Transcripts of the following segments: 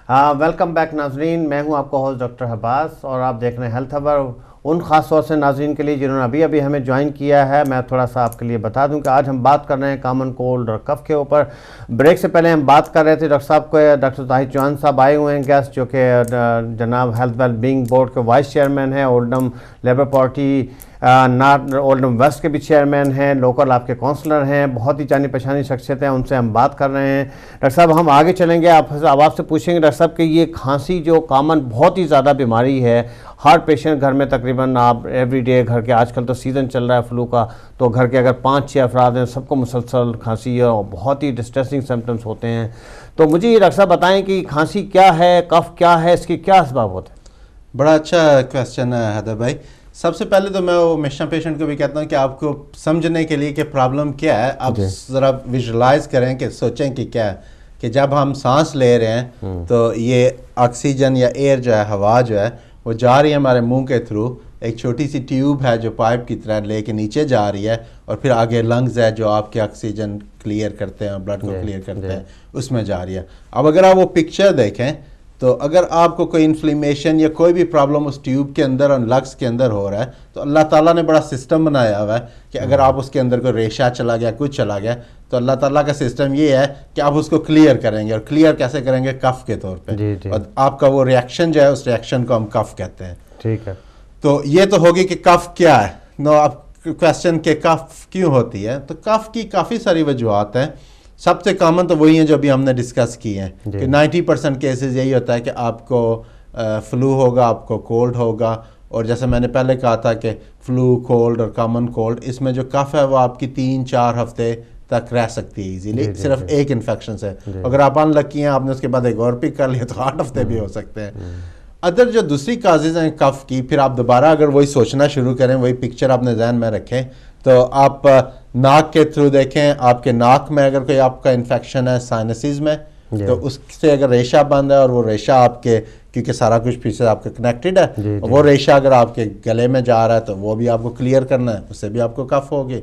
Welcome back ناظرین، میں ہوں آپ کا ہوسٹ ڈاکٹر عباس اور آپ دیکھ رہے ہیں ہیلتھ خبر۔ ان خاص طور سے ناظرین کے لیے جنہوں نے ابھی ہمیں جوائن کیا ہے، میں تھوڑا سا آپ کے لیے بتا دوں کہ آج ہم بات کر رہے ہیں کامن کولڈ اور کف کے اوپر۔ بریک سے پہلے ہم بات کر رہے تھے ڈاکٹر صاحب کو، ڈاکٹر طاہر چوہان صاحب آئے ہوئے ہیں گیسٹ، جو کہ جناب ہیلتھ ویل بینگ بورڈ کے وائس چیئرمین ہیں، Oldham Labour Party Oldham West کے بھی چیئرمین ہیں، لوکل آپ کے کونسلر ہیں، بہت ہی جانی پہچانی شخصیت ہیں، ان سے ہم بات کر رہے ہیں۔ ڈاکٹر صاحب ہم آگے چلیں گے، آپ سے پوچھیں گے ڈاکٹر صاحب کہ یہ کھانسی جو کامن بہت ہی زیادہ بیماری ہے، ہر پیشنٹ گھر میں تقریباً آپ ایوری ڈے گھر کے، آج کل تو سیزن چل رہا ہے فلو کا، تو گھر کے اگر 5-6 افراد ہیں سب کو مسلسل کھانسی ہے اور بہت ہی ڈسٹریسنگ سمپٹمس ہوتے ہیں۔ تو مجھے یہ ڈاکٹر صاحب بتائیں کہ کھانسی کیا ہے، کف کیا ہے، اس کے کیا اسباب ہوتے ہیں؟ بڑا اچھا کویسچن ہے حیدر بھائی۔ سب سے پہلے تو میں وہ ہمیشہ پیشنٹ کو بھی کہتا ہوں کہ آپ کو سمجھنے کے لیے کہ پرابلم کیا ہے، آپ ذرا ویژولائز کریں کہ سوچیں کہ کیا ہے، کہ جب ہم سانس لے رہے ہیں تو یہ آکسیجن یا ایئر جو ہے، ہوا جو ہے وہ جا رہی ہے ہمارے منہ کے تھرو، ایک چھوٹی سی ٹیوب ہے جو پائپ کی طرح لے کے نیچے جا رہی ہے، اور پھر آگے لنگز ہے جو آپ کے آکسیجن کلیئر کرتے ہیں، بلڈ کو کلیئر کرتے ہیں، اس میں جا رہی ہے۔ اب اگر آپ وہ پکچر دیکھیں تو اگر آپ کو کوئی انفلیمیشن یا کوئی بھی پرابلم اس ٹیوب کے اندر اور لنگس کے اندر ہو رہا ہے، تو اللہ تعالیٰ نے بڑا سسٹم بنایا ہوا ہے کہ اگر آپ اس کے اندر کوئی ریشہ چلا گیا، کچھ چلا گیا، تو اللہ تعالیٰ کا سسٹم یہ ہے کہ آپ اس کو کلیئر کریں گے، اور کلیئر کیسے کریں گے؟ کف کے طور پہ، اور آپ کا وہ ریئیکشن جو ہے اس ریئیکشن کو ہم کف کہتے ہیں۔ ٹھیک ہے، تو یہ تو ہوگی کہ کف کیا ہے۔ نو اب کویسچن کہ کف کیوں ہوتی ہے، تو کف کی کافی ساری وجوہات ہیں۔ سب سے کامن تو وہی ہیں جو ابھی ہم نے ڈسکس کی ہیں، کہ 90% کیسز یہی ہوتا ہے کہ آپ کو فلو ہوگا، آپ کو کولڈ ہوگا، اور جیسے میں نے پہلے کہا تھا کہ فلو، کولڈ اور کامن کولڈ، اس میں جو کف ہے وہ آپ کی 3-4 ہفتے تک رہ سکتی ہے ایزیلی، صرف ایک انفیکشن سے۔ اگر آپ ان لکی ہیں، آپ نے اس کے بعد ایک اور پک کر لیا، تو 8 ہفتے بھی ہو سکتے ہیں۔ ادر جو دوسری کازز ہیں کف کی، پھر آپ دوبارہ اگر وہی سوچنا شروع کریں، وہی پکچر اپنے ذہن میں رکھیں، تو آپ ناک کے تھرو دیکھیں، آپ کے ناک میں اگر کوئی آپ کا انفیکشن ہے سائنسز میں، تو اس سے اگر ریشہ بند ہے، اور وہ ریشہ آپ کے، کیونکہ سارا کچھ پیچھے آپ کے کنیکٹڈ ہے، وہ ریشہ اگر آپ کے گلے میں جا رہا ہے تو وہ بھی آپ کو کلیئر کرنا ہے، اس سے بھی آپ کو کف ہوگی۔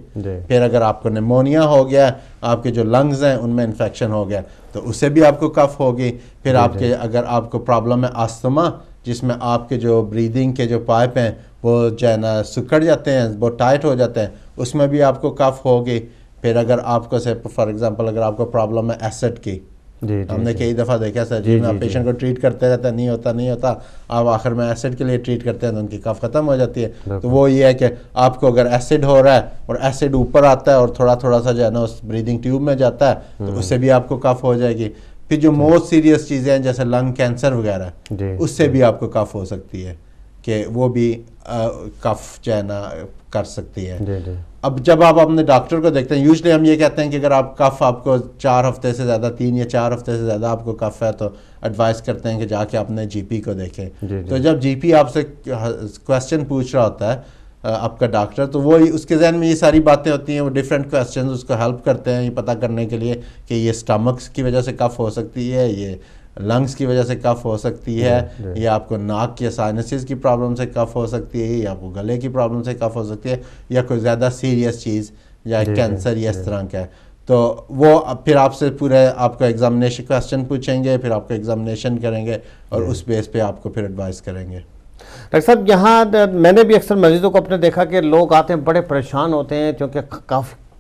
پھر اگر آپ کو نیمونیا ہو گیا، آپ کے جو لنگز ہیں ان میں انفیکشن ہو گیا، تو اس سے بھی آپ کو کف ہوگی۔ پھر آپ کے اگر آپ کو پرابلم ہے آستما، جس میں آپ کے جو بریدنگ کے جو پائپ ہیں وہ جو ہے نا سکڑ جاتے ہیں، بہت ٹائٹ ہو جاتے ہیں، اس میں بھی آپ کو کف ہوگی۔ پھر اگر آپ کو فار ایگزامپل اگر آپ کو پرابلم ہے ایسڈ کی، ہم نے کئی دفعہ دیکھا سرجری میں آپ پیشنٹ کو ٹریٹ کرتے رہتے ہیں، نہیں ہوتا، آپ آخر میں ایسڈ کے لیے ٹریٹ کرتے ہیں تو ان کی کف ختم ہو جاتی ہے۔ تو وہ یہ ہے کہ آپ کو اگر ایسڈ ہو رہا ہے اور ایسڈ اوپر آتا ہے اور تھوڑا سا جو ہے نا اس بریدنگ ٹیوب میں جاتا ہے، تو اس سے بھی آپ کو کف ہو جائے گی۔ پھر جو موسٹ سیریس چیزیں ہیں جیسے لنگ کینسر وغیرہ، اس سے بھی آپ کو کف ہو سکتی ہے، کہ وہ بھی کف جو ہے نا کر سکتی ہے۔ اب جب آپ اپنے ڈاکٹر کو دیکھتے ہیں، یوزلی ہم یہ کہتے ہیں کہ اگر آپ کف آپ کو 4 ہفتے سے زیادہ، 3 یا 4 ہفتے سے زیادہ آپ کو کف ہے، تو ایڈوائز کرتے ہیں کہ جا کے اپنے جی پی کو دیکھیں۔ تو جب جی پی آپ سے کویسچن پوچھ رہا ہوتا ہے آپ کا ڈاکٹر، تو وہ اس کے ذہن میں یہ ساری باتیں ہوتی ہیں، وہ ڈفرینٹ کویسچنز اس کو ہیلپ کرتے ہیں یہ پتہ کرنے کے لیے کہ یہ سٹمکس کی وجہ سے کف ہو سکتی ہے، یہ لنگس کی وجہ سے کف ہو سکتی ہے، یا آپ کو ناک یا سائنسز کی پرابلم سے کف ہو سکتی ہے، یا آپ کو گلے کی پرابلم سے کف ہو سکتی ہے، یا کوئی زیادہ سیریس چیز یا کینسر یا اس طرح کا ہے۔ تو وہ پھر آپ سے پورے آپ کو ایگزامینیشن کویسچن پوچھیں گے، پھر آپ کو ایگزامینیشن کریں گے، اور اس بیس پہ آپ کو پھر ایڈوائز کریں گے۔ ڈاکٹر صاحب یہاں میں نے بھی اکثر مریضوں کو اپنے دیکھا کہ لوگ آتے ہیں بڑے پریشان ہوتے ہیں، کیونکہ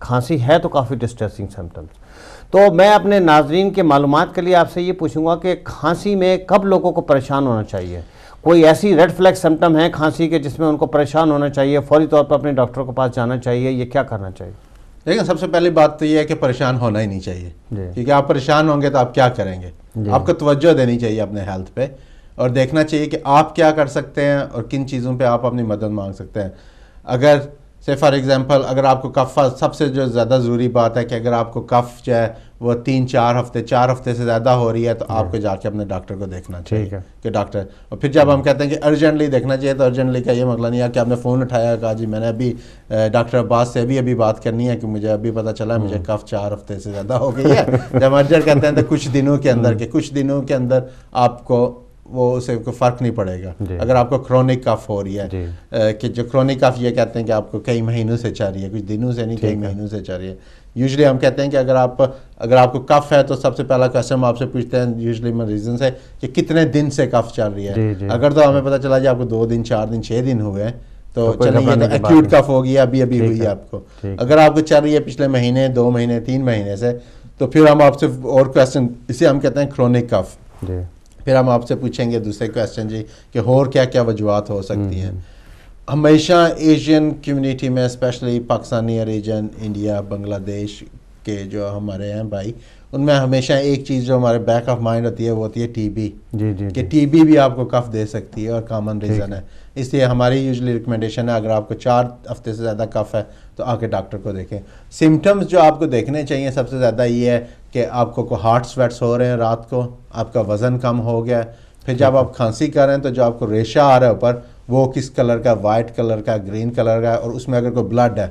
کھانسی ہے تو کافی ڈسٹریسنگ سمپٹمس۔ تو میں اپنے ناظرین کے معلومات کے لیے آپ سے یہ پوچھوں گا کہ کھانسی میں کب لوگوں کو پریشان ہونا چاہیے؟ کوئی ایسی ریڈ فلیگ سمپٹم ہے کھانسی کے جس میں ان کو پریشان ہونا چاہیے، فوری طور پر اپنے ڈاکٹر کے پاس جانا چاہیے، یہ کیا کرنا چاہیے؟ لیکن سب سے پہلی بات تو یہ ہے کہ پریشان ہونا ہی نہیں چاہیے، کیونکہ آپ پریشان ہوں گے تو آپ کیا کریں گے؟ آپ کو توجہ دینی چاہیے اپنے ہیلتھ پہ، اور دیکھنا چاہیے کہ آپ کیا کر سکتے ہیں اور کن چیزوں پہ آپ اپنی مدد مانگ سکتے ہیں۔ اگر سے فار ایگزامپل اگر آپ کو کف، سب سے جو زیادہ ضروری بات ہے کہ اگر آپ کو کف جو ہے وہ 3-4 ہفتے 4 ہفتے سے زیادہ ہو رہی ہے، تو آپ کو جا کے اپنے ڈاکٹر کو دیکھنا چاہیے کہ ڈاکٹر، اور پھر جب ہم کہتے ہیں کہ ارجنٹلی دیکھنا چاہیے، تو ارجنٹلی کا یہ مطلب نہیں ہے کہ آپ نے فون اٹھایا، کہا جی میں نے ابھی ڈاکٹر عباس سے ابھی بات کرنی ہے کہ مجھے ابھی پتہ چلا مجھے کف 4 ہفتے سے زیادہ ہو گئی ہے۔ جب ارجنٹ کہتے ہیں تو کچھ دنوں کے اندر آپ کو وہ اسے کوئی فرق نہیں پڑے گا. اگر آپ کو کرونک کف ہو رہی ہے کہ جو کرونک کف یہ کہتے ہیں کہ آپ کو کئی مہینوں سے چل رہی ہے, کچھ دنوں سے نہیں, کئی مہینوں سے چل رہی ہے. یوزلی ہم کہتے ہیں کہ اگر آپ کو کف ہے تو سب سے پہلا کویسچن ہم آپ سے پوچھتے ہیں یوزلی مریضوں سے کہ کتنے دن سے کف چل رہی ہے. اگر تو ہمیں پتہ چلا جی آپ کو 2 دن 4 دن 6 دن ہوئے ہیں تو چلیے یہ تو ایکیوٹ کف ہوگی, ابھی ہوئی ہے آپ کو. اگر آپ کو چل رہی ہے پچھلے مہینے 2 مہینے 3 مہینے سے تو پھر ہم آپ سے اور کویسچن, اسے ہم کہتے ہیں کرونک کف. پھر ہم آپ سے پوچھیں گے دوسرے کویسچن جی کہ اور کیا کیا وجوہات ہو سکتی ہیں. ہمیشہ ایشین کمیونٹی میں اسپیشلی پاکستانی ریجن, انڈیا, بنگلہ دیش کے جو ہمارے ہیں بھائی, ان میں ہمیشہ ایک چیز جو ہمارے بیک آف مائنڈ ہوتی ہے وہ ہوتی ہے ٹی بی. کہ ٹی بی بھی آپ کو کف دے سکتی ہے اور کامن ریزن ہے. اس لیے ہماری یوزلی ریکمنڈیشن ہے اگر آپ کو 4 ہفتے سے زیادہ کف ہے تو آ کے ڈاکٹر کو دیکھیں. سمٹمز جو آپ کو دیکھنے چاہیے سب سے زیادہ یہ ہے کہ آپ کو ہارٹ سویٹس ہو رہے ہیں رات کو, آپ کا وزن کم ہو گیا ہے. پھر جب آپ کھانسی کر رہے ہیں تو جو آپ کو ریشہ آ رہا ہے اوپر وہ کس کلر کا, وائٹ کلر کا, گرین کلر کا, اور اس میں اگر کوئی بلڈ ہے,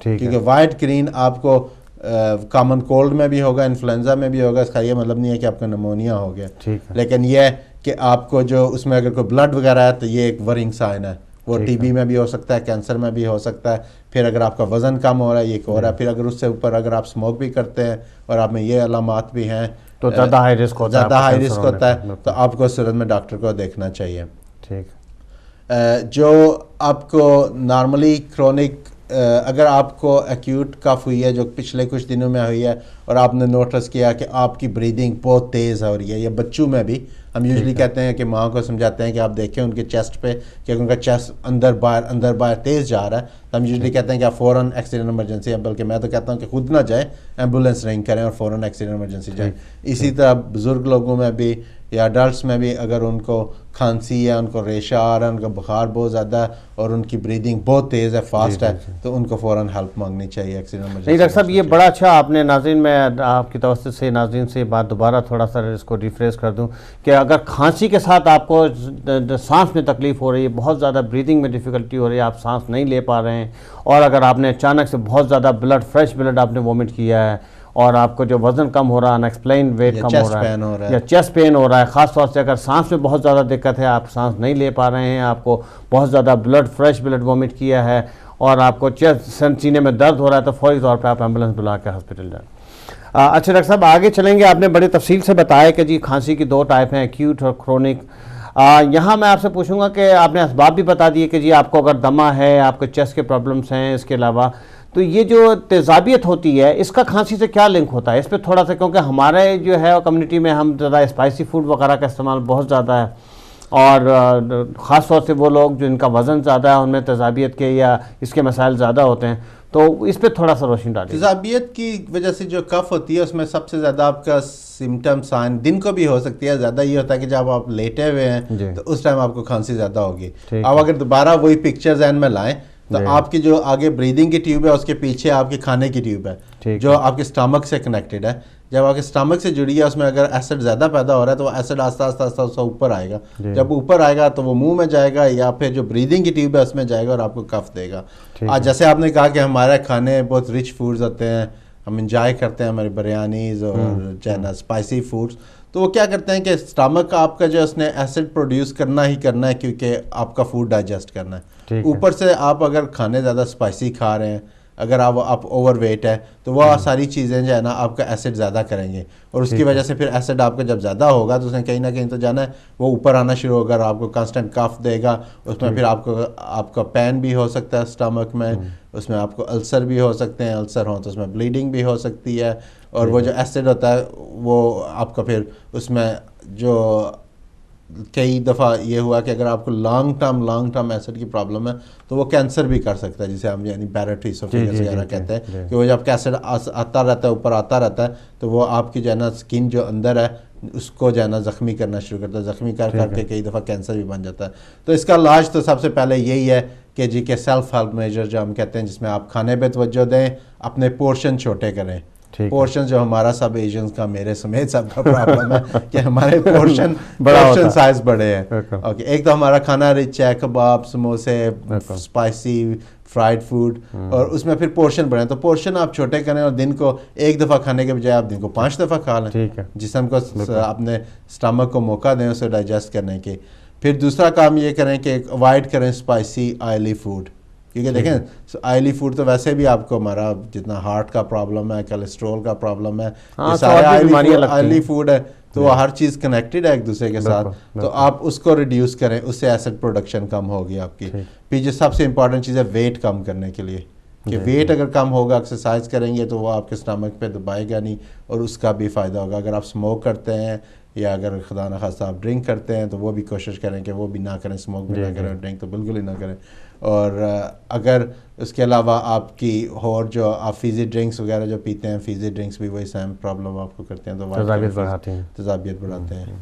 کیونکہ وائٹ گرین آپ کو کامن کولڈ میں بھی ہوگا, انفلوئنزا میں بھی ہوگا. اس کا یہ مطلب نہیں ہے کہ آپ کا نمونیا ہو گیا, لیکن یہ ہے کہ آپ کو جو اس میں اگر کوئی بلڈ وغیرہ ہے تو یہ ایک ورنگ سائن ہے. وہ ٹی بی میں بھی ہو سکتا ہے, کینسر میں بھی ہو سکتا ہے. پھر اگر آپ کا وزن کم ہو رہا ہے یہ ایک اور ہے. پھر اگر اس سے اوپر اگر آپ اسموک بھی کرتے ہیں اور آپ میں یہ علامات بھی ہیں تو زیادہ ہائی رسک ہوتا ہے تو آپ کو اس صورت میں ڈاکٹر کو دیکھنا چاہیے. جو آپ کو نارملی کرونک, اگر آپ کو ایکیوٹ کف ہوئی ہے جو پچھلے کچھ دنوں میں ہوئی ہے اور آپ نے نوٹس کیا کہ آپ کی بریدنگ بہت تیز ہو رہی ہے, یا بچوں میں بھی ہم یوزلی کہتے ہیں کہ ماں کو سمجھاتے ہیں کہ آپ دیکھیں ان کے چیسٹ پہ کہ ان کا چیسٹ اندر باہر تیز جا رہا ہے, تو ہم یوزلی کہتے ہیں کہ آپ فوراً ایکسیڈنٹ ایمرجنسی ہے, بلکہ میں تو کہتا ہوں کہ خود نہ جائیں, ایمبولینس رنگ کریں اور فوراً ایکسیڈنٹ ایمرجنسی جائیں. اسی طرح بزرگ لوگوں میں بھی یا ایڈلٹس میں بھی اگر ان کو کھانسی ہے, ان کو ریشہ آ رہا ہے, ان کا بخار بہت زیادہ ہے اور ان کی بریدنگ بہت تیز ہے, فاسٹ ہے, تو ان کو فوراً ہیلپ مانگنی چاہیے ایکسیڈنٹ ایمرجنسی. نہیں ڈاکٹر صاحب یہ بڑا اچھا آپ نے, ناظرین میں آپ کی توسط سے ناظرین سے بات دوبارہ تھوڑا سا اس کو ریفریش کر دوں کہ اگر کھانسی کے ساتھ آپ کو سانس میں تکلیف ہو رہی ہے, بہت زیادہ بریدنگ میں ڈیفیکلٹی ہو رہی ہے, آپ سانس نہیں لے پا رہے ہیں, اور اگر آپ نے اچانک سے بہت زیادہ فریش بلڈ آپ نے وومٹ کیا ہے, اور آپ کو جو وزن کم ہو رہا ہے, انیکسپلینڈ ویٹ کم ہو رہا ہے, یا چیسٹ پین ہو رہا ہے, خاص طور سے اگر سانس میں بہت زیادہ دقت ہے, آپ سانس نہیں لے پا رہے ہیں, آپ کو بہت زیادہ فریش بلڈ وومٹ کیا ہے, اور آپ کو سینے میں درد ہو رہا ہے, تو فوری طور پہ آپ ایمبولینس بلا کے ہاسپٹل جائیں. اچھا ڈاکٹر صاحب آگے چلیں گے. آپ نے بڑی تفصیل سے بتایا کہ جی کھانسی کی 2 ٹائپ ہیں, ایکیوٹ اور کرونک. یہاں میں آپ سے پوچھوں گا کہ آپ نے اسباب بھی بتا دیے کہ جی آپ کو اگر دمہ ہے, آپ کو چیسٹ کے پرابلمس ہیں, اس کے علاوہ تو یہ جو تیزابیت ہوتی ہے اس کا کھانسی سے کیا لنک ہوتا ہے, اس پہ تھوڑا سا, کیونکہ ہمارے جو ہے کمیونٹی میں ہم زیادہ اسپائسی فوڈ وغیرہ کا استعمال بہت زیادہ ہے, اور خاص طور سے وہ لوگ جو ان کا وزن زیادہ ہے ان میں تیزابیت کے یا اس کے مسائل زیادہ ہوتے ہیں, تو اس پہ تھوڑا سا روشنی ڈالیں. تیزابیت کی وجہ سے جو کف ہوتی ہے اس میں سب سے زیادہ آپ کا سمٹم سائن دن کو بھی ہو سکتی ہے, زیادہ یہ ہوتا ہے کہ جب آپ لیٹے ہوئے ہیں تو اس ٹائم آپ کو کھانسی زیادہ ہوگی. آپ اگر دوبارہ وہی پکچر ذہن میں لائیں تو آپ کی جو آگے بریدنگ کی ٹیوب ہے اس کے پیچھے آپ کے کھانے کی ٹیوب ہے جو آپ کے اسٹامک سے کنیکٹڈ ہے. جب آپ کے اسٹامک سے جڑی ہے اس میں اگر ایسڈ زیادہ پیدا ہو رہا ہے تو وہ ایسڈ آہستہ آہستہ اوپر آئے گا. جب اوپر آئے گا تو وہ منہ میں جائے گا یا پھر جو بریدنگ کی ٹیوب ہے اس میں جائے گا اور آپ کو کف دے گا. جیسے آپ نے کہا کہ ہمارے کھانے بہت رچ فوڈز ہوتے ہیں, ہم انجوائے کرتے ہیں ہماری بریانیز اور اسپائسی فوڈز, تو وہ کیا کرتے ہیں کہ اسٹامک آپ کا جو اس نے ایسڈ پروڈیوس کرنا ہی کرنا ہے کیونکہ آپ کا فوڈ ڈائجسٹ کرنا ہے. اوپر سے آپ اگر کھانے زیادہ اسپائسی کھا رہے ہیں, اگر آپ اوور ویٹ ہے تو وہ ساری چیزیں جو ہے نا آپ کا ایسڈ زیادہ کریں گے, اور اس کی وجہ سے پھر ایسڈ آپ کا جب زیادہ ہوگا تو اس نے کہیں نہ کہیں تو جانا ہے وہ اوپر آنا شروع ہوگا, اور آپ کو کانسٹنٹ کف دے گا. اس میں پھر آپ کا پین بھی ہو سکتا ہے اسٹامک میں, اس میں آپ کو السر بھی ہو سکتے ہیں, السر ہوں تو اس میں بلیڈنگ بھی ہو سکتی ہے, اور وہ جو ایسڈ ہوتا ہے وہ آپ کا پھر اس میں جو کئی دفعہ یہ ہوا کہ اگر آپ کو لانگ ٹرم ایسڈ کی پرابلم ہے تو وہ کینسر بھی کر سکتا ہے, جسے ہم یعنی بیرٹ ایسوفیگس وغیرہ کہتے ہیں کہ وہ جب ایسڈ آتا رہتا ہے اوپر آتا رہتا ہے تو وہ آپ کی جو ہے نا اسکن جو اندر ہے اس کو جو ہے نا زخمی کرنا شروع کرتا ہے, زخمی کر کے کئی دفعہ کینسر بھی بن جاتا ہے. تو اس کا علاج تو سب سے پہلے یہی ہے کہ جی کہ سیلف ہیلپ میجر جو ہم کہتے ہیں, جس میں آپ کھانے پہ توجہ دیں, اپنے پورشن چھوٹے کریں, پورشن جو ہمارا سب ایشینز کا میرے سمیت سب کا پرابلم ہے کہ ہمارے پورشن سائز بڑے ہیں. اوکے, ایک تو ہمارا کھانا رچ ہے, کباب, سموسے, اسپائسی فرائیڈ فوڈ, اور اس میں پھر پورشن بڑھے. تو پورشن آپ چھوٹے کریں اور دن کو ایک دفعہ کھانے کے بجائے آپ دن کو 5 دفعہ کھا لیں, جسم کو اپنے اسٹمک کو موقع دیں اسے ڈائجسٹ کرنے کے. پھر دوسرا کام یہ کریں کہ اوائڈ کریں اسپائسی آئلی فوڈ, کیونکہ دیکھیں آئلی فوڈ تو ویسے بھی آپ کو ہمارا جتنا ہارٹ کا پرابلم ہے, کولیسٹرول کا پرابلم ہے, یہ سارے آئلی فوڈ ہے, تو ہر چیز کنیکٹڈ ہے ایک دوسرے کے ساتھ. تو آپ اس کو ریڈیوس کریں, اس سے ایسڈ پروڈکشن کم ہوگی آپ کی. پھر جو سب سے امپورٹنٹ چیز ہے ویٹ کم کرنے کے لیے, کہ ویٹ اگر کم ہوگا ایکسرسائز کریں گے تو وہ آپ کے اسٹمک پہ دبائے گا نہیں, اور اس کا بھی فائدہ ہوگا. اگر آپ اسموک کرتے ہیں یا اگر خدا نخواستہ آپ ڈرنک کرتے ہیں تو وہ بھی کوشش کریں کہ وہ بھی نہ کریں, اسموک بھی نہ کریں, ڈرنک تو بالکل ہی نہ کریں. اور اگر اس کے علاوہ آپ کی اور جو آپ فیزی ڈرنکس وغیرہ جو پیتے ہیں, فیزی ڈرنکس بھی وہی سیم پرابلم آپ کو کرتے ہیں, تو تیزابیت بڑھاتے ہیں.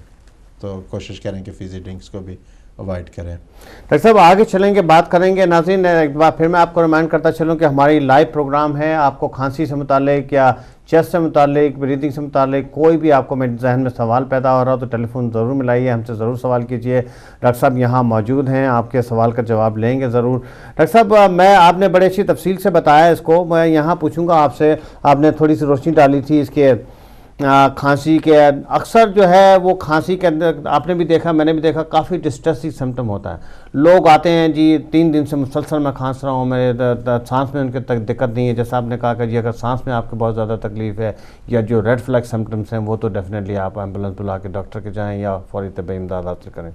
تو کوشش کریں کہ فیزی ڈرنکس کو بھی اوائڈ کریں. ڈاکٹر صاحب آگے چلیں گے, بات کریں گے. ناظرین ایک بار پھر میں آپ کو ریمائنڈ کرتا چلوں کہ ہماری لائیو پروگرام ہے. آپ کو کھانسی سے متعلق یا چیسٹ سے متعلق, بریدنگ سے متعلق کوئی بھی آپ کو میرے ذہن میں سوال پیدا ہو رہا ہو تو ٹیلی فون ضرور ملائیے, ہم سے ضرور سوال کیجیے. ڈاکٹر صاحب یہاں موجود ہیں, آپ کے سوال کا جواب لیں گے ضرور. ڈاکٹر صاحب میں آپ نے بڑے اچھی تفصیل سے بتایا اس کو, میں یہاں پوچھوں گا آپ سے, آپ نے تھوڑی سی روشنی ڈالی تھی اس کے کھانسی کے. اکثر جو ہے وہ کھانسی کے اندر آپ نے بھی دیکھا, میں نے بھی دیکھا, کافی ڈسٹریسنگ سمٹم ہوتا ہے. لوگ آتے ہیں جی 3 دن سے مسلسل میں کھانس رہا ہوں, میرے سانس میں ان کے تک دقت نہیں ہے. جیسا آپ نے کہا کہ جی اگر سانس میں آپ کو بہت زیادہ تکلیف ہے یا جو ریڈ فلیگ سمٹمس ہیں وہ تو ڈیفینیٹلی آپ ایمبولینس بلا کے ڈاکٹر کے جائیں یا فوری طبی امداد حاصل کریں.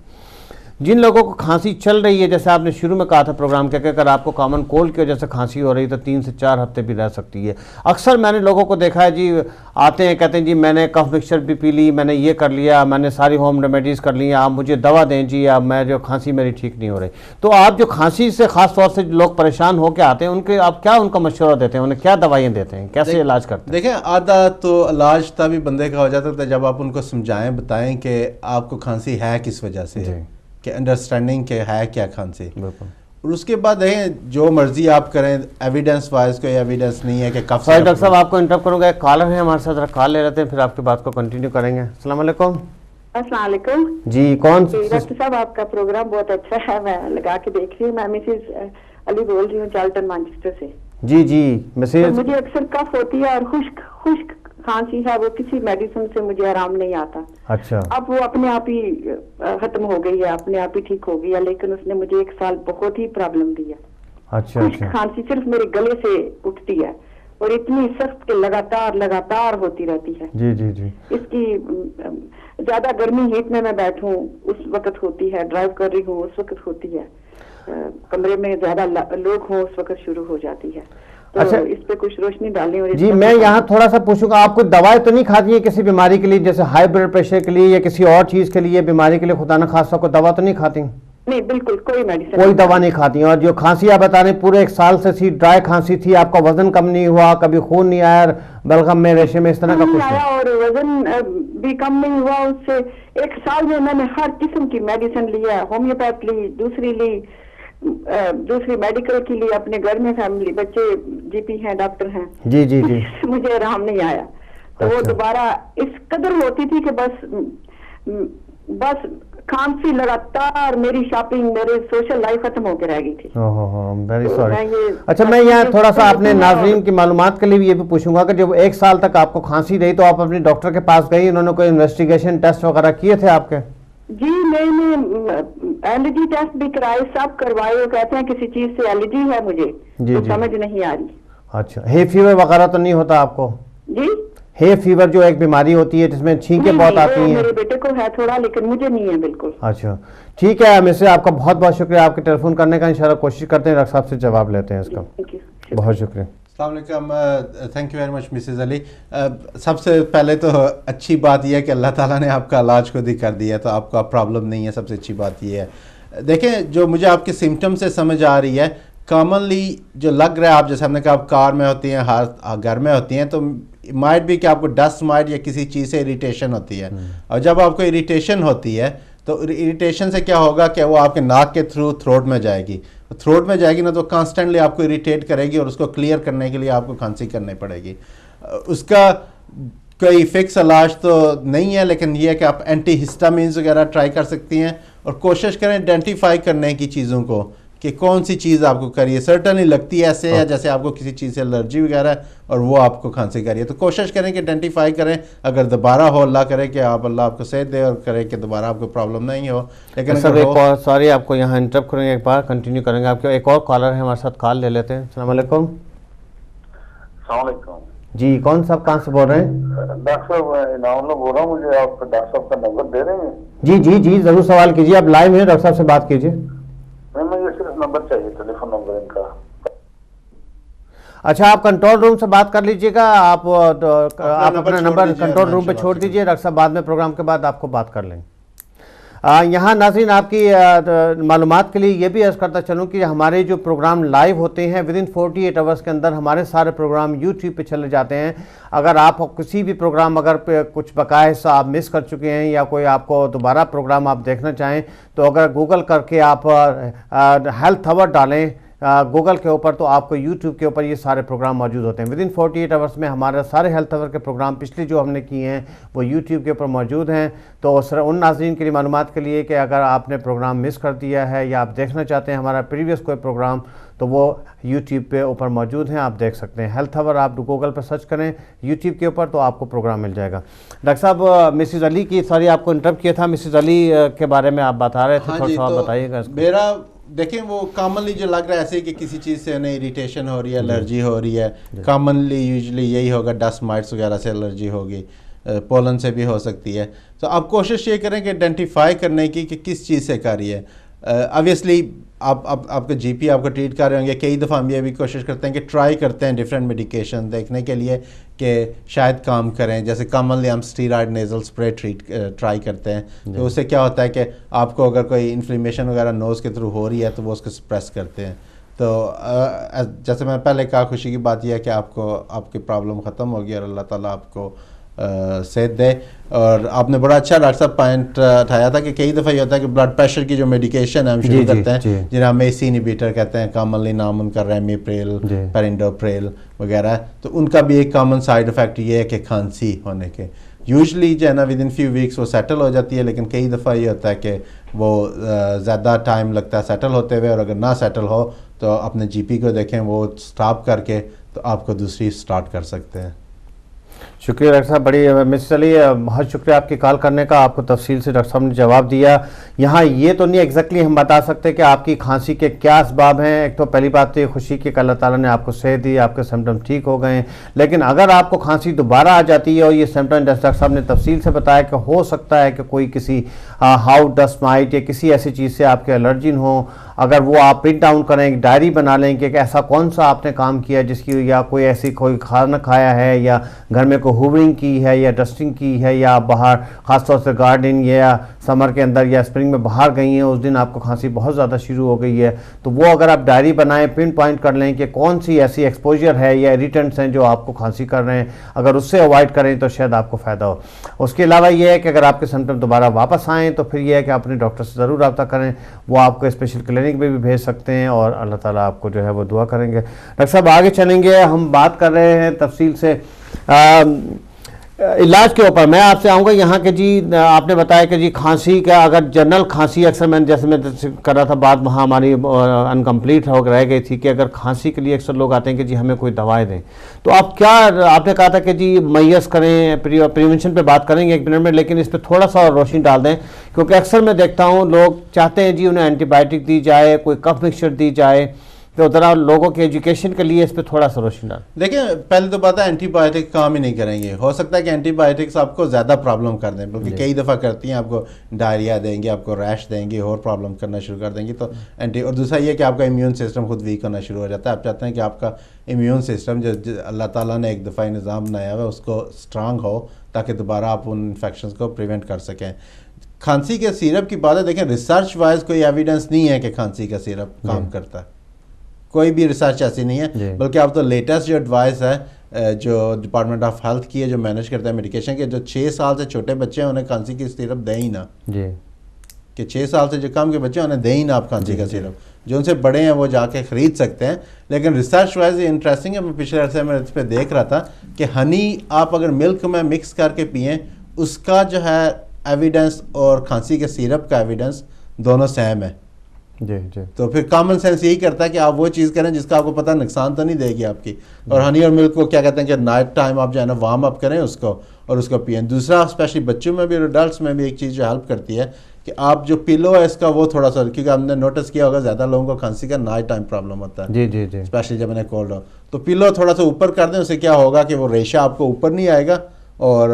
جن لوگوں کو کھانسی چل رہی ہے, جیسے آپ نے شروع میں کہا تھا پروگرام کے کہ اگر آپ کو کامن کولڈ کی وجہ سے کھانسی ہو رہی ہے تو 3 سے 4 ہفتے بھی رہ سکتی ہے. اکثر میں نے لوگوں کو دیکھا ہے جی آتے ہیں کہتے ہیں جی میں نے کف مکسچر بھی پی لی, میں نے یہ کر لیا, میں نے ساری ہوم ریمیڈیز کر لی, آپ مجھے دوا دیں جی, اب میں جو کھانسی میری ٹھیک نہیں ہو رہی. تو آپ جو کھانسی سے خاص طور سے لوگ پریشان ہو کے آتے ہیں ان کے آپ کیا ان کا مشورہ دیتے ہیں, انہیں کیا دوائیں دیتے ہیں, کیسے علاج کرتے ہیں؟ دیکھیں آدھا تو علاج تبھی بندے کا ہو جاتا تھا جب آپ ان کو سمجھائیں, بتائیں کہ آپ کو کھانسی ہے کس وجہ سے, کہ انڈرسٹینڈنگ کہ ہے کیا کھانسی. اور اس کے بعد جو مرضی آپ کریں, ایویڈنس وائز کوئی ایویڈنس نہیں ہے کہ کف. ڈاکٹر صاحب آپ کو انٹرپٹ کروں گا, ایک کالر ہے ہمارے ساتھ, ذرا کال لے لیتے ہیں پھر آپ کی بات کو کنٹینیو کریں گے. السلام علیکم. السلام علیکم جی, کون ڈاکٹر صاحب آپ کا پروگرام بہت اچھا ہے, میں لگا کے دیکھ رہی ہوں. میں مسز علی بول رہی ہوں چارلٹن مانچسٹر سے. جی مسز, مجھے اکثر کف ہوتی ہے اور خشک کھانسی ہے, وہ کسی میڈیسن سے مجھے آرام نہیں آتا. اچھا. اب وہ اپنے آپ ہی ختم ہو گئی ہے, اپنے آپ ہی ٹھیک ہو گئی ہے, لیکن اس نے مجھے 1 سال بہت ہی پرابلم دی ہے. اچھا. کھانسی صرف میرے گلے سے اٹھتی ہے اور اتنی سخت کہ لگاتار ہوتی رہتی ہے. جی. اس کی زیادہ گرمی ہیٹ میں بیٹھوں اس وقت ہوتی ہے, ڈرائیو کر رہی ہوں اس وقت ہوتی ہے, کمرے میں زیادہ لوگ ہوں اس وقت شروع ہو جاتی ہے. اچھا, اس پہ کچھ روشنی ڈالیں. جی میں یہاں تھوڑا سا پوچھوں گا, آپ کوئی دوائی تو نہیں کھاتی ہیں کسی بیماری کے لیے, جیسے ہائی بلڈ پریشر کے لیے یا کسی اور چیز کے لیے, بیماری کے لیے خدا نہ خاصہ کوئی دوا تو نہیں کھاتی؟ نہیں بالکل کوئی میڈیسن, کوئی دوا نہیں کھاتی ہیں. اور جو کھانسی آپ بتا رہے ہیں پورے 1 سال سے تھی, ڈرائی کھانسی تھی, آپ کا وزن کم نہیں ہوا, کبھی خون نہیں آیا, بلغم میں ریشے میں, اس طرح کا کچھ آیا اور وزن بھی کم نہیں ہوا. اس سے 1 سال میں نے ہر قسم کی میڈیسن لیا, ہومیوپیتھ لی, دوسری میڈیکل کی لی, اپنے گھر میں فیملی بچے جی پی ہیں, ڈاکٹر ہیں. جی مجھے آرام نہیں آیا. تو وہ دوبارہ اس قدر ہوتی تھی کہ بس کھانسی لگاتار, میری شاپنگ, میرے سوشل لائف ختم ہو کے رہ گئی تھی. Very sorry. اچھا میں یہاں تھوڑا سا اپنے ناظرین کی معلومات کے لیے بھی یہ بھی پوچھوں گا کہ جب 1 سال تک آپ کو کھانسی رہی تو آپ اپنے ڈاکٹر کے پاس گئی, انہوں نے کوئی انویسٹیگیشن ٹیسٹ وغیرہ کیے تھے آپ کے؟ جی میں نے الرجی ٹیسٹ بھی کرائے, سب کروائے. وہ کہتے ہیں کسی چیز سے الرجی ہے مجھے, تو سمجھ نہیں آ رہی. اچھا, ہے فیور وغیرہ تو نہیں ہوتا آپ کو؟ جی ہے فیور جو ایک بیماری ہوتی ہے جس میں چھینکیں بہت آتی ہیں. میرے بیٹے کو ہے تھوڑا, لیکن مجھے نہیں ہے بالکل. اچھا ٹھیک ہے, ہم سے آپ کا بہت بہت شکریہ آپ کے ٹیلی فون کرنے کا. انشاءاللہ کوشش کرتے ہیں ڈاکٹر صاحب سے جواب لیتے ہیں اس کا. بہت شکریہ. السلام علیکم, thank you very much Mrs Ali. سب سے پہلے تو اچھی بات یہ ہے کہ اللہ تعالیٰ نے آپ کا علاج خود ہی کر دیا, تو آپ کو اب پرابلم نہیں ہے. سب سے اچھی بات یہ ہے. دیکھیں جو مجھے آپ کے سمٹم سے سمجھ آ رہی ہے, کامنلی جو لگ رہا ہے, آپ جیسے ہم نے کہا آپ کار میں ہوتی ہیں, ہر گھر میں ہوتی ہیں, تو مائٹ بھی کہ آپ کو ڈسٹ مائٹ یا کسی چیز سے اریٹیشن ہوتی ہے. اور جب آپ کو اریٹیشن ہوتی ہے تو اریٹیشن سے کیا ہوگا کہ وہ آپ کے ناک کے تھرو تھروٹ میں جائے گی. تھروٹ میں جائے گی نا, تو کانسٹنٹلی آپ کو اریٹیٹ کرے گی اور اس کو کلیئر کرنے کے لیے آپ کو کھانسی کرنی پڑے گی. اس کا کوئی فکس علاج تو نہیں ہے، لیکن یہ ہے کہ آپ اینٹی ہسٹامینز وغیرہ ٹرائی کر سکتی ہیں اور کوشش کریں آئیڈینٹیفائی کرنے کی چیزوں کو کہ کون سی چیز آپ کو کریے. سرٹنلی لگتی ہے ایسے ہے جیسے آپ کو کسی چیز سے الرجی وغیرہ ہے اور وہ آپ کو کھانسی کریے، تو کوشش کریں کہ آئیڈینٹیفائی کریں. اگر دوبارہ ہو اللہ کرے کہ اللہ آپ کو صحت دے اور کرے کہ دوبارہ آپ کو پرابلم نہیں ہو. لیکن سر ایک اور سوری آپ کو یہاں انٹرپٹ کریں گے، ایک بار کنٹینیو کریں گے. آپ کے ایک اور کالر ہے ہمارے ساتھ، کال لے لیتے ہیں. السلام علیکم. السلام علیکم جی کون صاحب کہاں سے بول رہے ہیں؟ ڈاکٹر صاحب انعام اللہ بول رہا ہوں، مجھے آپ ڈاکٹر صاحب کا نمبر دے رہے ہیں؟ جی جی جی ضرور سوال کیجیے، آپ لائیو ہیں، ڈاکٹر صاحب سے بات کیجیے. نہیں مجھے صرف نمبر چاہیے، ٹیلی فون نمبر ان کا. اچھا آپ کنٹرول روم سے بات کر لیجئے گا، آپ اپنا نمبر کنٹرول روم پہ چھوڑ دیجئے، ڈاکٹر صاحب بعد میں پروگرام کے بعد آپ کو بات کر لیں. یہاں ناظرین آپ کی معلومات کے لیے یہ بھی عرض کرتا چلوں کہ ہمارے جو پروگرام لائیو ہوتے ہیں ودن 48 آورس کے اندر ہمارے سارے پروگرام یوٹیوب پہ چلے جاتے ہیں. اگر آپ کسی بھی پروگرام اگر کچھ بقایا حصہ آپ مس کر چکے ہیں یا کوئی آپ کو دوبارہ پروگرام آپ دیکھنا چاہیں تو اگر گوگل کر کے آپ ہیلتھ آور ڈالیں گوگل کے اوپر تو آپ کو یوٹیوب کے اوپر یہ سارے پروگرام موجود ہوتے ہیں. ودن 48 آورس میں ہمارے سارے ہیلتھ آور کے پروگرام پچھلے جو ہم نے کیے ہیں وہ یوٹیوب کے اوپر موجود ہیں. تو ان ناظرین کے لیے معلومات کے لیے کہ اگر آپ نے پروگرام مس کر دیا ہے یا آپ دیکھنا چاہتے ہیں ہمارا پریویس کوئی پروگرام تو وہ یوٹیوب پہ اوپر موجود ہیں، آپ دیکھ سکتے ہیں. ہیلتھ آور آپ گوگل پہ سرچ کریں یوٹیوب کے اوپر تو آپ کو پروگرام مل جائے گا. ڈاکٹر صاحب مسز علی کی سوری آپ کو انٹرپٹ کیا تھا، مسز علی کے بارے میں آپ بتا رہے تھے، تھوڑا سا بتائیے گا. میرا دیکھیں وہ کامنلی جو لگ رہا ہے ایسے کہ کسی چیز سے انہیں اریٹیشن ہو رہی ہے، الرجی ہو رہی ہے. کامنلی یوزلی یہی ہوگا، ڈسٹ مائٹس وغیرہ سے الرجی ہوگی، پولن سے بھی ہو سکتی ہے. تو آپ کوشش یہ کریں کہ آئیڈینٹیفائی کرنے کی کہ کس چیز سے کر رہی ہے. آبویسلی آپ کے جی پی آپ کو ٹریٹ کر رہے ہوں گے. کئی دفعہ ہم یہ بھی کوشش کرتے ہیں کہ ٹرائی کرتے ہیں ڈفرینٹ میڈیکیشن دیکھنے کے لیے کہ شاید کام کریں. جیسے کامنلی ہم اسٹیرائڈ نیزل اسپرے ٹرائی کرتے ہیں، تو اس سے کیا ہوتا ہے کہ آپ کو اگر کوئی انفلیمیشن وغیرہ نوز کے تھرو ہو رہی ہے تو وہ اس کو سپریس کرتے ہیں. تو جیسے میں پہلے کہا خوشی کی بات یہ ہے کہ آپ کی پرابلم ختم ہوگی اور اللہ تعالیٰ آپ کو صحت دے. اور آپ نے بڑا اچھا ڈاکٹر صاحب پوائنٹ اٹھایا تھا کہ کئی دفعہ یہ ہوتا ہے کہ بلڈ پریشر کی جو میڈیکیشن ہم شروع کرتے ہیں جنہیں ہم AC انہیبیٹر کہتے ہیں، کامنلی نام ان کا ریمیپریل، پیرنڈوپریل وغیرہ، تو ان کا بھی ایک کامن سائیڈ افیکٹ یہ ہے کہ کھانسی ہونے کے یوزلی جو ہے نا ودن فیو ویکس وہ سیٹل ہو جاتی ہے، لیکن کئی دفعہ یہ ہوتا ہے کہ وہ زیادہ ٹائم لگتا ہے سیٹل ہوتے ہوئے. اور اگر نہ سیٹل ہو تو اپنے جی پی کو دیکھیں، وہ سٹاپ کر کے تو آپ کو دوسری سٹارٹ کر سکتے ہیں. شکریہ ڈاکٹر صاحب، بڑی مسز علی بہت شکریہ آپ کی کال کرنے کا. آپ کو تفصیل سے ڈاکٹر صاحب نے جواب دیا. یہاں یہ تو نہیں ایگزیکٹلی ہم بتا سکتے کہ آپ کی کھانسی کے کیا اسباب ہیں. ایک تو پہلی بات تو یہ خوشی کہ اللہ تعالیٰ نے آپ کو صحت دی، آپ کے سمٹم ٹھیک ہو گئے ہیں. لیکن اگر آپ کو کھانسی دوبارہ آ جاتی ہے اور یہ سمٹم ڈاکٹر صاحب نے تفصیل سے بتایا کہ ہو سکتا ہے کہ کوئی کسی ہاؤ ڈسٹ مائٹ یا کسی ایسی چیز سے آپ کے الرجن ہوں، اگر وہ آپ پرنٹ ڈاؤن کریں، ایک ڈائری بنا لیں کہ ایسا کون سا آپ نے کام کیا جس کی یا کوئی ایسی کوئی کھانا کھایا ہے یا گھر میں کوئی ہوورنگ کی ہے یا ڈسٹنگ کی ہے یا باہر خاص طور سے گارڈن یا سمر کے اندر یا اسپرنگ میں باہر گئی ہیں، اس دن آپ کو کھانسی بہت زیادہ شروع ہو گئی ہے، تو وہ اگر آپ ڈائری بنائیں پن پوائنٹ کر لیں کہ کون سی ایسی ایکسپوجر ہے یا اریٹنٹس ہیں جو آپ کو کھانسی کر رہے ہیں، اگر اس سے اوائڈ کریں تو شاید آپ کو فائدہ ہو. اس کے علاوہ یہ ہے کہ اگر آپ کے سمٹم دوبارہ واپس آئیں تو پھر یہ ہے کہ اپنے ڈاکٹر سے ضرور رابطہ کریں، وہ آپ کو اسپیشل کلینک میں بھی بھیج سکتے ہیں اور اللہ تعالیٰ آپ کو جو ہے وہ دعا کریں گے. ڈاکٹر صاحب آگے چلیں گے، ہم بات کر رہے ہیں تفصیل سے علاج کے اوپر. میں آپ سے آؤں گا یہاں کہ جی آپ نے بتایا کہ جی کھانسی کا اگر جنرل کھانسی اکثر میں جیسے میں کر رہا تھا بات وہاں ہماری انکمپلیٹ ہو رہ گئی تھی کہ اگر کھانسی کے لیے اکثر لوگ آتے ہیں کہ جی ہمیں کوئی دوائیں دیں، تو آپ کیا آپ نے کہا تھا کہ جی میس کریں، پریونشن پہ بات کریں گے ایک منٹ میں، لیکن اس پہ تھوڑا سا روشنی ڈال دیں کیونکہ اکثر میں دیکھتا ہوں لوگ چاہتے ہیں جی انہیں اینٹی بائیوٹک دی جائے، کوئی کف مکسچر دی جائے، تو ذرا لوگوں کے ایجوکیشن کے لیے اس پہ تھوڑا سا روشنی ڈال. دیکھیں پہلے تو بات ہے اینٹی بایوٹک کام ہی نہیں کریں گے. ہو سکتا ہے کہ اینٹی بایوٹکس آپ کو زیادہ پرابلم کر دیں، بلکہ کئی دفعہ کرتی ہیں، آپ کو ڈائریا دیں گی، آپ کو ریش دیں گی، اور پرابلم کرنا شروع کر دیں گی. تو اور دوسرا یہ کہ آپ کا امیون سسٹم خود ویک ہونا شروع ہو جاتا ہے. آپ چاہتے ہیں کہ آپ کا امیون سسٹم جو اللہ تعالیٰ نے ایک دفعہ نظام بنایا ہوا ہے اس کو اسٹرانگ ہو تاکہ دوبارہ آپ ان انفیکشنز کو پریونٹ کر سکیں. کھانسی کے سیرپ کی بات ہے، دیکھیں ریسرچ وائز کوئی ایویڈنس نہیں ہے کہ کھانسی کا سیرپ کام کرتا ہے، کوئی بھی ریسرچ ایسی نہیں ہے. بلکہ اب تو لیٹسٹ جو ایڈوائس ہے جو ڈپارٹمنٹ آف ہیلتھ کی ہے جو مینیج کرتا ہے میڈیکیشن کے، جو 6 سال سے چھوٹے بچے ہیں انہیں کھانسی کی سیرپ دیں ہی نہ، کہ 6 سال سے جو کم کے بچے ہیں انہیں دیں ہی نہ آپ کھانسی کا سیرپ. جو ان سے بڑے ہیں وہ جا کے خرید سکتے ہیں. لیکن ریسرچ وائز یہ انٹرسٹنگ ہے. میں پچھلے عرصے میں اس پہ دیکھ رہا تھا کہ ہنی آپ اگر ملک میں مکس کر کے پئیں اس کا جو ہے ایویڈنس اور کھانسی کے سیرپ کا ایویڈنس دونوں سیم ہے. جی جی. تو پھر کامن سینس یہی کرتا ہے کہ آپ وہ چیز کریں جس کا آپ کو پتہ نقصان تو نہیں دے گی آپ کی. اور ہنی اور ملک کو کیا کہتے ہیں کہ نائٹ ٹائم آپ جو ہے نا وارم اپ کریں اس کو اور اس کو پئیں. دوسرا اسپیشلی بچوں میں بھی اور ایڈلٹس میں بھی ایک چیز جو ہیلپ کرتی ہے کہ آپ جو پلو ہے اس کا وہ تھوڑا سا, کیونکہ ہم نے نوٹس کیا ہوگا زیادہ لوگوں کو کھانسی کا نائٹ ٹائم پرابلم ہوتا ہے. جی جی جی. اسپیشلی جب انہیں کولڈ ہو تو پلو تھوڑا سا اوپر کر دیں. اس سے کیا ہوگا کہ وہ ریشہ آپ کو اوپر نہیں آئے گا اور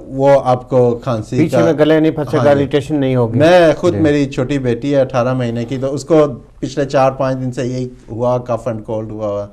وہ آپ کو کھانسی پیچھے میں گلے نہیں پھنسے گا, اریٹیشن نہیں ہوگی. میں خود میری چھوٹی بیٹی ہے 18 مہینے کی, تو اس کو پچھلے 4-5 دن سے یہی ہوا, کف اینڈ کولڈ ہوا.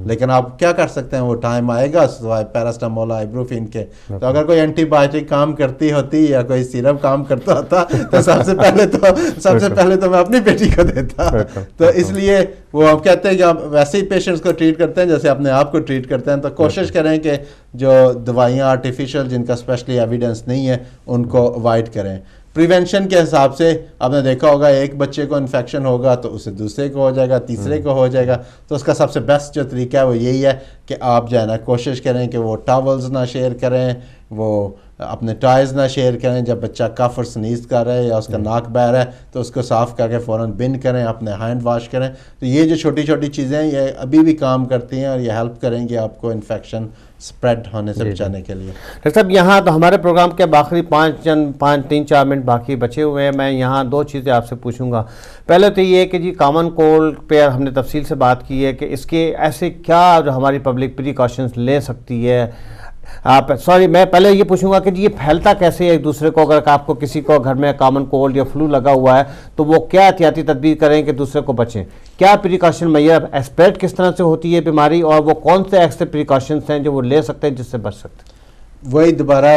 لیکن آپ کیا کر سکتے ہیں, وہ ٹائم آئے گا سوائے پیراسٹامول آئبروفین کے. تو اگر کوئی اینٹی بایوٹک کام کرتی ہوتی یا کوئی سیرپ کام کرتا ہوتا تو سب سے پہلے تو میں اپنی بیٹی کو دیتا. تو اس لیے وہ ہم کہتے ہیں کہ آپ ویسے ہی پیشنٹس کو ٹریٹ کرتے ہیں جیسے اپنے آپ کو ٹریٹ کرتے ہیں. تو کوشش کریں کہ جو دوائیاں آرٹیفیشیل جن کا اسپیشلی ایویڈنس نہیں ہے ان کو اوائڈ کریں. پریونشن کے حساب سے آپ نے دیکھا ہوگا ایک بچے کو انفیکشن ہوگا تو اسے دوسرے کو ہو جائے گا, تیسرے کو ہو جائے گا. تو اس کا سب سے بیسٹ جو طریقہ ہے وہ یہی ہے کہ آپ جو ہے نا کوشش کریں کہ وہ ٹاولز نہ شیئر کریں, وہ اپنے ٹائز نہ شیئر کریں. جب بچہ کف اور سنیز کر رہا ہے یا اس کا ناک بہ رہا ہے تو اس کو صاف کر کے فوراً بن کریں, اپنے ہینڈ واش کریں. تو یہ جو چھوٹی چھوٹی چیزیں ہیں یہ ابھی بھی کام کرتی ہیں اور یہ ہیلپ کریں گے آپ کو انفیکشن اسپریڈ ہونے سے بچانے کے لیے. ڈاکٹر صاحب یہاں تو ہمارے پروگرام کے آخری 3-4 منٹ باقی بچے ہوئے ہیں. میں یہاں 2 چیزیں آپ سے پوچھوں گا. پہلے تو یہ کہ جی کامن کولڈ پہ ہم نے تفصیل سے بات کی ہے کہ اس کے ایسے کیا جو ہماری پبلک پریکاشنز لے سکتی ہے. میں پہلے یہ پوچھوں گا کہ جی یہ پھیلتا کیسے ہے ایک دوسرے کو. اگر آپ کو کسی کو گھر میں کامن کولڈ یا فلو لگا ہوا ہے تو وہ کیا احتیاطی تدبیر کریں کہ دوسرے کو بچیں, کیا پریکاشن میسر, اسپریڈ کس طرح سے ہوتی ہے بیماری, اور وہ کون سے ایسے پریکاشنز ہیں جو وہ لے سکتے ہیں جس سے بچ سکتے ہیں؟ وہی دوبارہ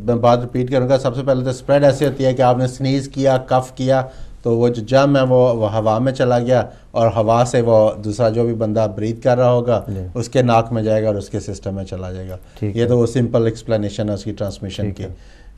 میں بات رپیٹ کروں گا. سب سے پہلے تو اسپریڈ ایسی ہوتی ہے کہ آپ نے سنیز کیا, کف کیا تو وہ جو جم ہے وہ ہوا میں چلا گیا اور ہوا سے وہ دوسرا جو بھی بندہ بریتھ کر رہا ہوگا اس کے ناک میں جائے گا اور اس کے سسٹم میں چلا جائے گا. یہ تو وہ سمپل ایکسپلینیشن ہے اس کی ٹرانسمیشن کی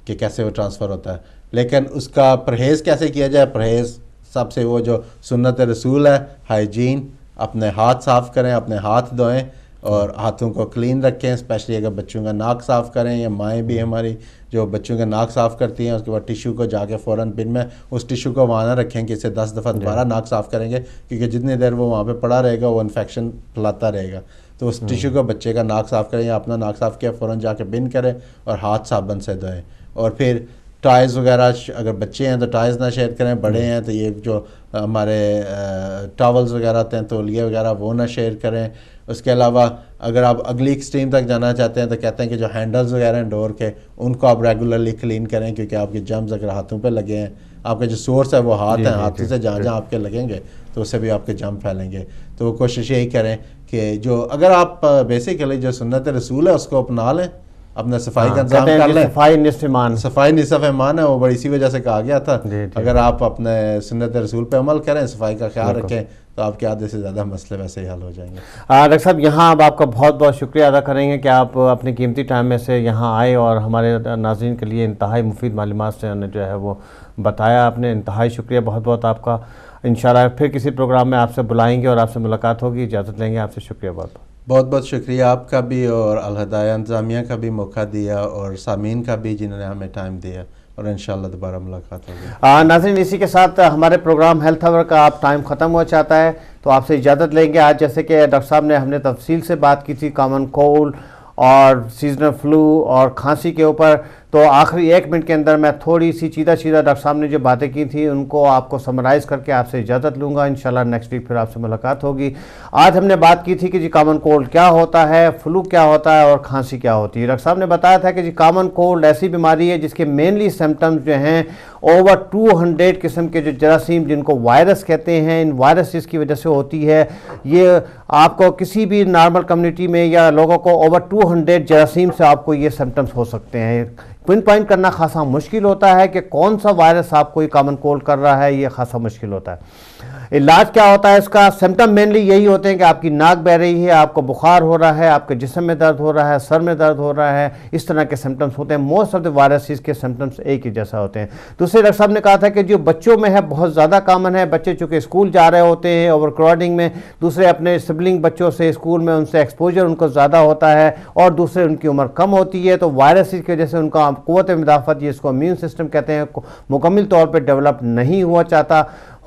کہ کیسے وہ ٹرانسفر ہوتا ہے. لیکن اس کا پرہیز کیسے کیا جائے؟ پرہیز سب سے وہ جو سنت رسول ہے, ہائیجین, اپنے ہاتھ صاف کریں, اپنے ہاتھ دھوئیں اور ہاتھوں کو کلین رکھیں. اسپیشلی اگر بچوں کا ناک صاف کریں یا مائیں بھی ہماری جو بچوں کا ناک صاف کرتی ہیں اس کے بعد ٹیشو کو جا کے فوراً بن میں اس ٹیشو کو وہاں نہ رکھیں کہ اسے 10 دفعہ دوبارہ ناک صاف کریں گے, کیونکہ جتنی دیر وہ وہاں پہ پڑا رہے گا وہ انفیکشن پھیلاتا رہے گا. تو اس ٹیشو کو بچے کا ناک صاف کریں یا اپنا ناک صاف کیا فوراً جا کے بن کریں اور ہاتھ صابن سے دھوئیں. اور پھر ٹائز وغیرہ اگر بچے ہیں تو ٹائز نہ شیئر کریں, بڑے ہیں تو یہ جو ہمارے ٹاولز وغیرہ ہوتے ہیں, تولیے وغیرہ, وہ نہ شیئر کریں. اس کے علاوہ اگر آپ اگلی ایکسٹریم تک جانا چاہتے ہیں تو کہتے ہیں کہ جو ہینڈلز وغیرہ ہیں ڈور کے ان کو آپ ریگولرلی کلین کریں, کیونکہ آپ کے جرمز اگر ہاتھوں پہ لگے ہیں, آپ کا جو سورس ہے وہ ہاتھ ہیں, ہاتھوں سے جہاں جہاں آپ کے لگیں گے تو اس سے بھی آپ کے جرم پھیلیں گے. تو کوشش یہی کریں کہ جو اگر آپ بیسیکلی جو سنت رسول ہے اس کو اپنا لیں, اپنا صفائی کا انتظام کر لیں. صفائی نصف ایمان ہے, وہ بڑی اسی وجہ سے کہا گیا تھا. اگر آپ اپنے سنت رسول پہ عمل کریں, صفائی کا خیال رکھیں تو آپ کے آدھے سے زیادہ مسئلے ویسے ہی حل ہو جائیں گے. ڈاکٹر صاحب یہاں اب آپ کا بہت بہت شکریہ ادا کریں گے کہ آپ اپنے قیمتی ٹائم میں سے یہاں آئے اور ہمارے ناظرین کے لیے انتہائی مفید معلومات سے جو ہے وہ بتایا آپ نے. انتہائی شکریہ بہت بہت آپ کا. انشاءاللہ پھر کسی پروگرام میں آپ سے بلائیں گے اور آپ سے ملاقات ہوگی. اجازت لیں گے آپ سے. شکریہ بہت بہت. بہت بہت شکریہ آپ کا بھی اور الہدایہ انتظامیہ کا بھی موقع دیا اور سامعین کا بھی جنہوں نے ہمیں ٹائم دیا, اور انشاءاللہ دوبارہ ملاقات ہوگی. ناظرین اسی کے ساتھ ہمارے پروگرام ہیلتھ آور کا آپ ٹائم ختم ہو چاہتا ہے تو آپ سے اجازت لیں گے. آج جیسے کہ ڈاکٹر صاحب نے ہم نے تفصیل سے بات کی تھی کامن کولڈ اور سیزنل فلو اور کھانسی کے اوپر, تو آخری 1 منٹ کے اندر میں تھوڑی سی چیدہ ڈاکٹر صاحب نے جو باتیں کی تھیں ان کو آپ کو سمرائز کر کے آپ سے اجازت لوں گا. انشاءاللہ نیکسٹ ویک پھر آپ سے ملاقات ہوگی. آج ہم نے بات کی تھی کہ جی کامن کولڈ کیا ہوتا ہے, فلو کیا ہوتا ہے اور کھانسی کیا ہوتی ہے. ڈاکٹر صاحب نے بتایا تھا کہ جی کامن کولڈ ایسی بیماری ہے جس کے مینلی سمپٹمز جو ہیں اوور 200 قسم کے جو جراثیم جن کو وائرس کہتے ہیں, ان وائرسز کی وجہ سے ہوتی ہے. یہ آپ کو کسی بھی نارمل کمیونٹی میں یا لوگوں کو اوور 200 جراثیم سے آپ کو یہ سمپٹمز ہو سکتے ہیں. پن پوائنٹ کرنا خاصا مشکل ہوتا ہے کہ کون سا وائرس آپ کو کامن کولڈ کر رہا ہے، یہ خاصا مشکل ہوتا ہے۔ علاج کیا ہوتا ہے اس کا؟ سمٹم مینلی یہی ہوتے ہیں کہ آپ کی ناک بہ رہی ہے، آپ کو بخار ہو رہا ہے، آپ کے جسم میں درد ہو رہا ہے، سر میں درد ہو رہا ہے، اس طرح کے سمٹمز ہوتے ہیں۔ موسٹ آف دی وائرسز کے سمٹمز ایک ہی جیسا ہوتے ہیں۔ دوسرے ڈاکٹر صاحب نے کہا تھا کہ جو بچوں میں ہے بہت زیادہ کامن ہے، بچے چونکہ اسکول جا رہے ہوتے ہیں اوور کراؤڈنگ میں، دوسرے اپنے سبلنگ بچوں سے اسکول میں ان سے ایکسپوجر ان کو زیادہ ہوتا ہے، اور دوسرے ان کی عمر کم ہوتی ہے، تو وائرسز کی وجہ سے ان کا قوت مدافعت، جس کو امیون سسٹم کہتے ہیں، مکمل طور پہ ڈیولپ نہیں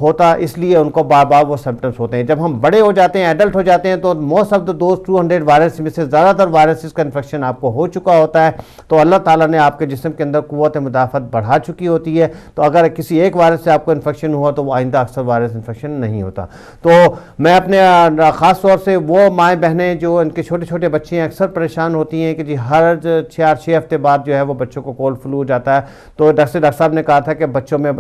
ہوتا، اس لیے ان کو بار بار وہ سمپٹمز ہوتے ہیں۔ جب ہم بڑے ہو جاتے ہیں، ایڈلٹ ہو جاتے ہیں، تو موسٹ آف دوز 200 وائرس میں سے زیادہ تر وائرسز کا انفیکشن آپ کو ہو چکا ہوتا ہے، تو اللہ تعالیٰ نے آپ کے جسم کے اندر قوت مدافعت بڑھا چکی ہوتی ہے، تو اگر کسی ایک وائرس سے آپ کو انفیکشن ہوا تو وہ آئندہ اکثر وائرس انفیکشن نہیں ہوتا۔ تو میں اپنے خاص طور سے وہ مائیں بہنیں جو ان کے چھوٹے چھوٹے بچے ہیں اکثر پریشان ہوتی ہیں کہ جی ہر 6 ہفتے بعد جو ہے وہ بچوں کو کولڈ فلو ہو جاتا ہے، تو ڈاکٹر صاحب نے کہا تھا کہ بچوں میں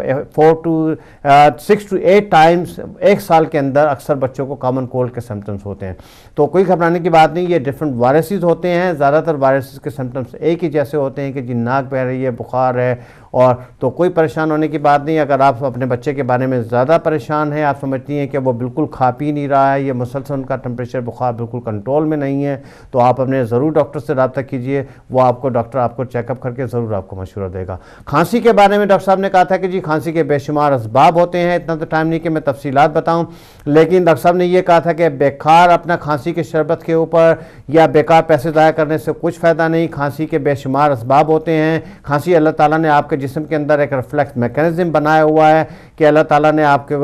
6 to 8 ٹائمز ایک سال کے اندر اکثر بچوں کو کامن کولڈ کے سمپٹمز ہوتے ہیں۔ تو کوئی گھبرانے کی بات نہیں، یہ ڈیفرنٹ وائرسز ہوتے ہیں، زیادہ تر وائرسز کے سمپٹمز ایک ہی جیسے ہوتے ہیں کہ جی ناک بہ رہی ہے، بخار ہے، اور تو کوئی پریشان ہونے کی بات نہیں۔ اگر آپ اپنے بچے کے بارے میں زیادہ پریشان ہیں، آپ سمجھتی ہیں کہ وہ بالکل کھا پی نہیں رہا ہے، یہ مسلسل ان کا ٹمپریچر بخار بالکل کنٹرول میں نہیں ہے، تو آپ اپنے ضرور ڈاکٹر سے رابطہ کیجئے، وہ ڈاکٹر آپ کو چیک اپ کر کے ضرور آپ کو مشورہ دے گا۔ کھانسی کے بارے میں ڈاکٹر صاحب نے کہا تھا کہ جی کھانسی کے بے شمار اسباب ہوتے ہیں، اتنا تو ٹائم نہیں کہ میں تفصیلات بتاؤں، لیکن ڈاکٹر صاحب نے یہ کہا تھا کہ بیکار اپنا کھانسی کے شربت کے اوپر یا بیکار پیسے ضائع کرنے سے کچھ فائدہ نہیں۔ کھانسی کے بے شمار اسباب ہوتے ہیں۔ کھانسی اللہ تعالیٰ نے آپ کے جسم کے اندر ایک ریفلیکس میکینزم بنایا ہوا ہے کہ اللہ تعالیٰ نے آپ کے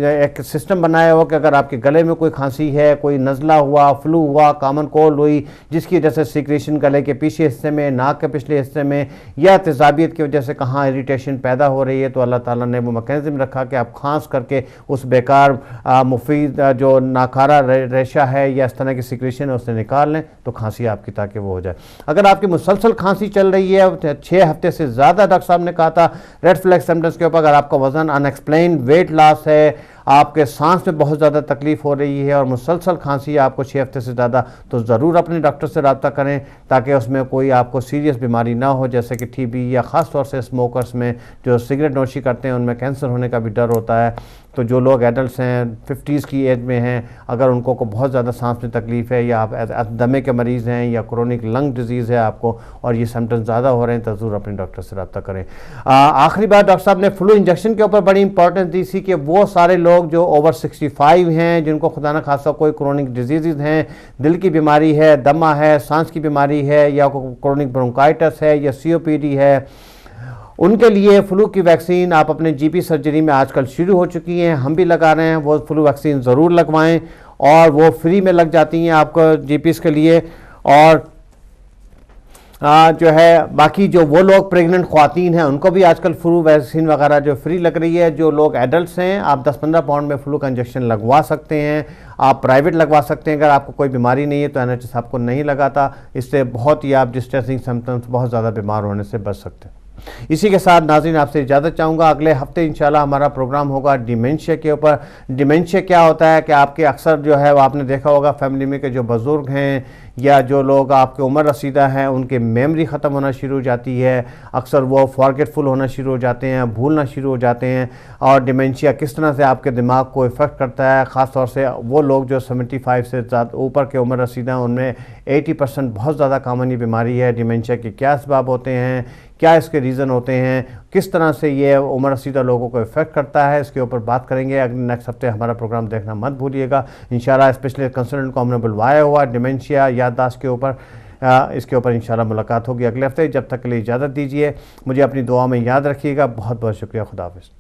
ایک سسٹم بنایا ہوا کہ اگر آپ کے گلے میں کوئی کھانسی ہے، کوئی نزلہ ہوا، فلو ہوا، کامن کولڈ ہوئی، جس کی وجہ سے سیکریشن گلے کے پیچھے حصے میں، ناک کے پچھلے حصے میں، یا تیزابیت کی وجہ سے کہاں اریٹیشن پیدا ہو رہی ہے، تو اللہ تعالیٰ نے وہ میکینزم رکھا کہ آپ کھانس کر کے اس بیکار مفید جو ناکارہ ریشہ ہے یا اس طرح کی سیکریشن ہے اسے نکال لیں، تو کھانسی آپ کی تاکہ وہ ہو جائے۔ اگر آپ کی مسلسل کھانسی چل رہی ہے 6 ہفتے سے زیادہ، ڈاکٹر صاحب نے کہا تھا ریڈ فلیگ سمپٹمز کے اوپر، اگر آپ کا وزن ان ایکسپلینڈ ویٹ لاس ہے، آپ کے سانس میں بہت زیادہ تکلیف ہو رہی ہے اور مسلسل کھانسی ہے آپ کو 6 ہفتے سے زیادہ، تو ضرور اپنے ڈاکٹر سے رابطہ کریں تاکہ اس میں کوئی آپ کو سیریس بیماری نہ ہو، جیسے کہ ٹی بی، یا خاص طور سے اسموکرز میں جو سگریٹ نوشی کرتے ہیں ان میں کینسر ہونے کا بھی ڈر ہوتا ہے۔ تو جو لوگ ایڈلٹس ہیں 50s کی ایج میں ہیں، اگر ان کو بہت زیادہ سانس میں تکلیف ہے، یا آپ دمے کے مریض ہیں، یا کرونک لنگ ڈیزیز ہے آپ کو، اور یہ سمپٹمز زیادہ ہو رہے ہیں، تو ضرور اپنے ڈاکٹر سے رابطہ کریں۔ آخری بات ڈاکٹر صاحب نے فلو انجیکشن کے اوپر بڑی امپورٹنس دی تھی کہ وہ سارے لوگ جو اوور 65 ہیں، جن کو خدا نہ خاصہ کوئی کرونک ڈیزیز ہیں، دل کی بیماری ہے، دمہ ہے، سانس کی بیماری ہے، یا کرونک برونکائٹس ہے، یا COPD ہے، ان کے لیے فلو کی ویکسین آپ اپنے جی پی سرجری میں آج کل شروع ہو چکی ہیں، ہم بھی لگا رہے ہیں، وہ فلو ویکسین ضرور لگوائیں، اور وہ فری میں لگ جاتی ہیں آپ کو جی پیز کے لیے۔ اور جو ہے باقی جو وہ لوگ پریگننٹ خواتین ہیں ان کو بھی آج کل فلو ویکسین وغیرہ جو فری لگ رہی ہے۔ جو لوگ ایڈلٹس ہیں آپ 10-15 پاؤنڈ میں فلو کا انجیکشن لگوا سکتے ہیں، آپ پرائیویٹ لگوا سکتے ہیں، اگر آپ کو کوئی بیماری نہیں ہے تو NHS آپ کو نہیں لگاتا، اس سے بہت ہی آپ ڈسٹریسنگ سمپٹمس بہت زیادہ بیمار ہونے سے بچ سکتے ہیں۔ اسی کے ساتھ ناظرین آپ سے اجازت چاہوں گا، اگلے ہفتے انشاءاللہ ہمارا پروگرام ہوگا ڈیمینشیا کے اوپر۔ ڈیمینشیا کیا ہوتا ہے کہ آپ کے اکثر جو ہے وہ آپ نے دیکھا ہوگا فیملی میں کہ جو بزرگ ہیں یا جو لوگ آپ کے عمر رسیدہ ہیں ان کے میموری ختم ہونا شروع ہو جاتی ہے، اکثر وہ فارگیٹفل ہونا شروع ہو جاتے ہیں، بھولنا شروع ہو جاتے ہیں۔ اور ڈیمینشیا کس طرح سے آپ کے دماغ کو افیکٹ کرتا ہے، خاص طور سے وہ لوگ جو 75 سے زیادہ اوپر کے عمر رسیدہ ہیں ان میں 80% بہت زیادہ کامن یہ بیماری ہے۔ ڈیمینشیا کے کیا اسباب ہوتے ہیں، کیا اس کے ریزن ہوتے ہیں، کس طرح سے یہ عمر رسیدہ لوگوں کو افیکٹ کرتا ہے، اس کے اوپر بات کریں گے۔ نیکسٹ ہفتے ہمارا پروگرام دیکھنا مت بھولیے گا انشاءاللہ۔ اسپیشلی کنسلٹنٹ کو ہم نے بلوایا ہوا ڈیمینشیا یادداشت کے اوپر، اس کے اوپر انشاءاللہ ملاقات ہوگی اگلے ہفتے۔ جب تک کے لیے اجازت دیجیے، مجھے اپنی دعا میں یاد رکھیے گا۔ بہت بہت شکریہ، خدا حافظ۔